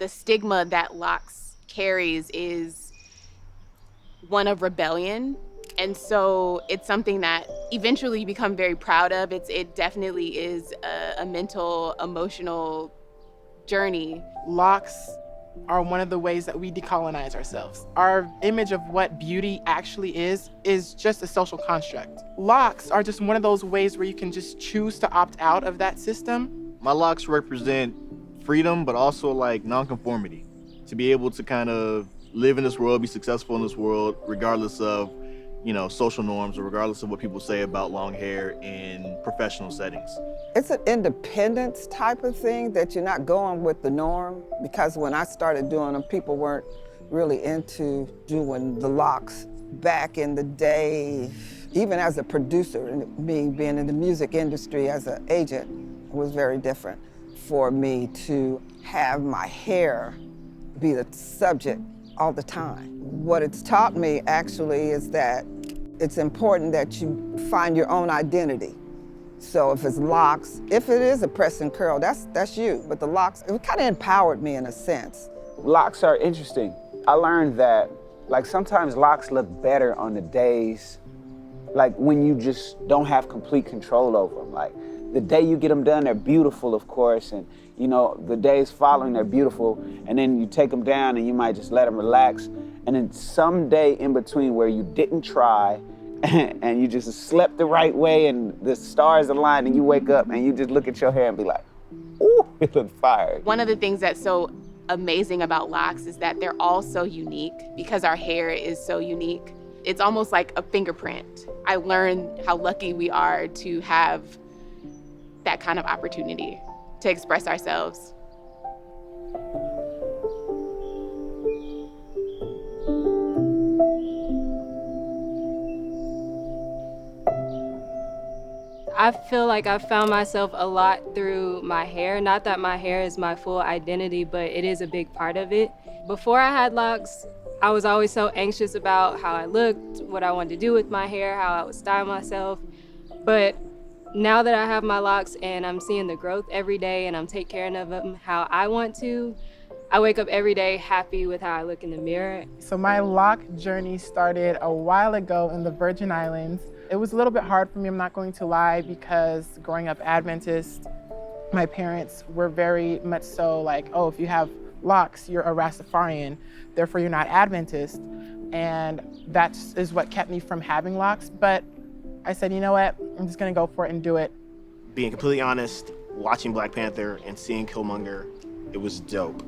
the stigma that Locs carries is one of rebellion. And so it's something that eventually you become very proud of. It definitely is a mental, emotional journey. Locks are one of the ways that we decolonize ourselves. Our image of what beauty actually is just a social construct. Locks are just one of those ways where you can just choose to opt out of that system. My locks represent freedom, but also like nonconformity. To be able to kind of live in this world, be successful in this world, regardless of, social norms or regardless of what people say about long hair in professional settings. It's an independence type of thing that you're not going with the norm, because when I started doing them, people weren't really into doing the locks back in the day. Even as a producer, and me being in the music industry as an agent, was very different for me to have my hair be the subject all the time. What it's taught me actually is that it's important that you find your own identity. So if it's locks, if it is a press and curl, that's you. But the locks, it kind of empowered me in a sense. Locks are interesting. I learned that, sometimes locks look better on the days, when you just don't have complete control over them. The day you get them done, they're beautiful, of course, and the days following, they're beautiful, and then you take them down and you might just let them relax. And then some day in between where you didn't try and you just slept the right way and the stars aligned and you wake up and you just look at your hair and be like, ooh, it looks fire. One of the things that's so amazing about locks is that they're all so unique because our hair is so unique. It's almost like a fingerprint. I learned how lucky we are to have that kind of opportunity to express ourselves. I feel like I found myself a lot through my hair. Not that my hair is my full identity, but it is a big part of it. Before I had locks, I was always so anxious about how I looked, what I wanted to do with my hair, how I would style myself. But now that I have my locks and I'm seeing the growth every day and I'm taking care of them how I want to, I wake up every day happy with how I look in the mirror. So my lock journey started a while ago in the Virgin Islands. It was a little bit hard for me, I'm not going to lie, because growing up Adventist, my parents were very much so oh, if you have locks, you're a Rastafarian, therefore you're not Adventist. And that is what kept me from having locks. But I said, you know what, I'm just gonna go for it and do it. Being completely honest, watching Black Panther and seeing Killmonger, it was dope.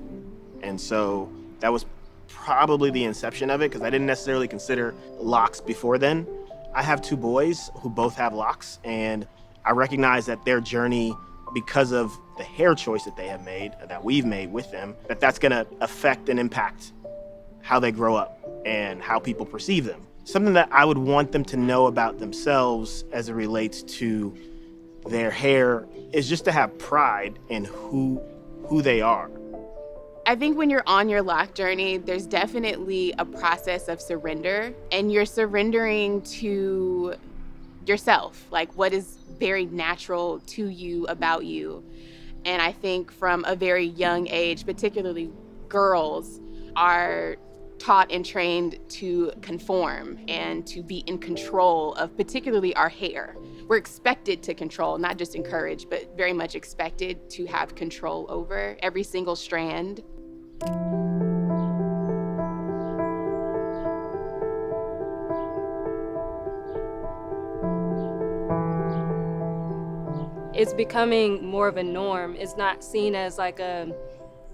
And so that was probably the inception of it, because I didn't necessarily consider locks before then. I have two boys who both have locks, and I recognize that their journey, because of the hair choice that they have made, that we've made with them, that's gonna affect and impact how they grow up and how people perceive them. Something that I would want them to know about themselves as it relates to their hair is just to have pride in who they are. I think when you're on your lock journey, there's definitely a process of surrender, and you're surrendering to yourself, what is very natural to you about you. And I think from a very young age, particularly girls, are taught and trained to conform and to be in control of particularly our hair. We're expected to control, not just encouraged, but very much expected to have control over every single strand. It's becoming more of a norm. It's not seen as a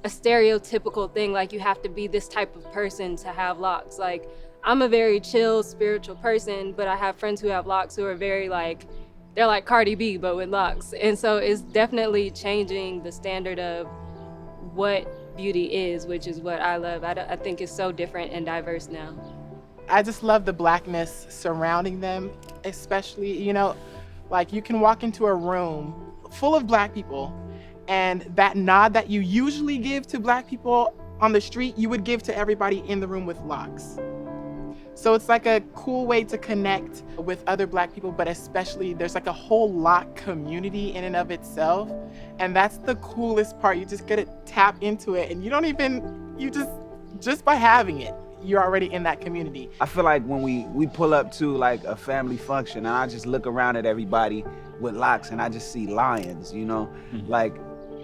stereotypical thing, you have to be this type of person to have locks. I'm a very chill, spiritual person, but I have friends who have locks who are very they're like Cardi B, but with locks. And so it's definitely changing the standard of what beauty is, which is what I love. I think it's so different and diverse now. I just love the Blackness surrounding them, especially, you can walk into a room full of Black people, and that nod that you usually give to Black people on the street, you would give to everybody in the room with locks. So it's like a cool way to connect with other Black people, but especially there's like a whole lock community in and of itself. And that's the coolest part. You just get to tap into it, and just by having it, you're already in that community. I feel like when we pull up to like a family function and I just look around at everybody with locks and I just see lions, you know? Like,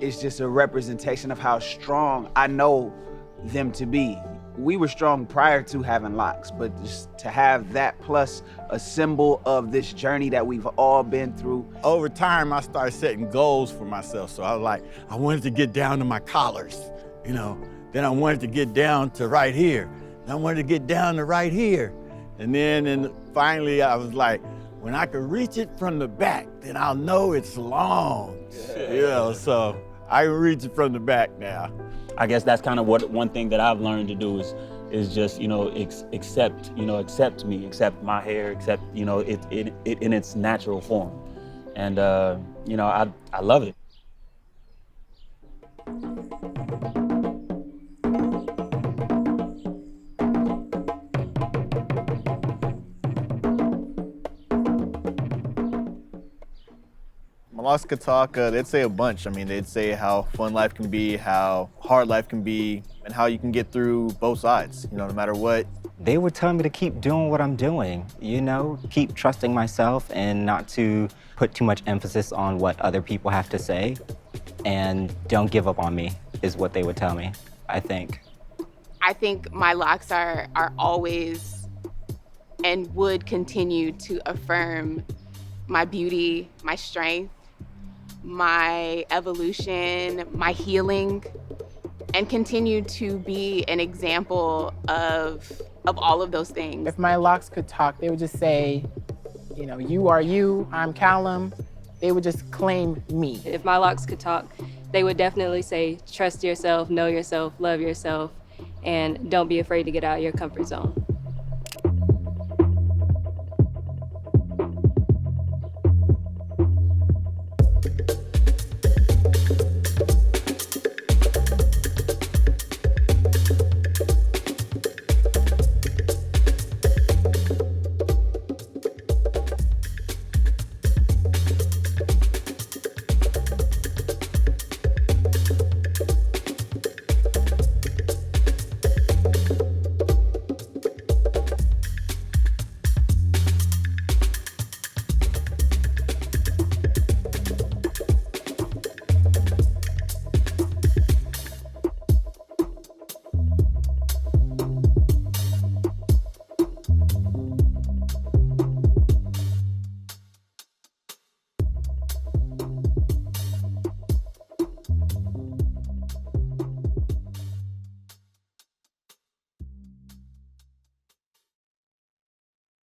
it's just a representation of how strong I know them to be. We were strong prior to having locks, but just to have that plus a symbol of this journey that we've all been through. Over time, I started setting goals for myself. So I was like, I wanted to get down to my collars, you know? Then I wanted to get down to right here. Then I wanted to get down to right here. And finally I was like, when I can reach it from the back, then I'll know it's long. You know, so I can reach it from the back now. I guess that's kind of one thing that I've learned to do is just, you know, accept me, accept my hair, accept, you know, it in its natural form. And, you know, I love it. Locs could talk, they'd say a bunch. I mean, they'd say how fun life can be, how hard life can be, and how you can get through both sides, you know, no matter what. They would tell me to keep doing what I'm doing, you know, keep trusting myself and not to put too much emphasis on what other people have to say, and don't give up on me, is what they would tell me, I think. I think my locks are always and would continue to affirm my beauty, my strength, my evolution, my healing, and continue to be an example of all of those things. If my locks could talk, they would just say, you know, you are you, I'm Callum. They would just claim me. If my locks could talk, they would definitely say, trust yourself, know yourself, love yourself, and don't be afraid to get out of your comfort zone.